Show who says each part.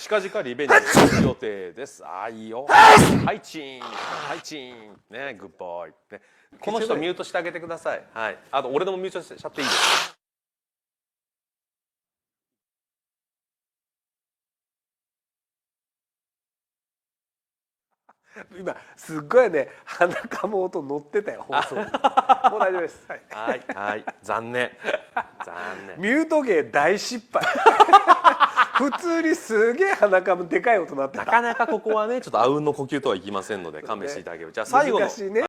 Speaker 1: 近々リベンジする予定です。ああいいよ。はいチーン、はいチーン、ねグッバイ。ねこの人ミュートしてあげてください。はい。あと俺のもミュートしちゃっていいです。
Speaker 2: 今すっごいね鼻かむ音乗ってたよ放送に。もう大丈夫です。はい。
Speaker 1: はいはい残念残念。
Speaker 2: ミュート芸大失敗。普通にすげえ鼻かむでかい音鳴ってた。
Speaker 1: なかなかここはねちょっとあうんの呼吸とはいきませんので勘弁していただければ。じゃあ最後の
Speaker 2: 難しいね。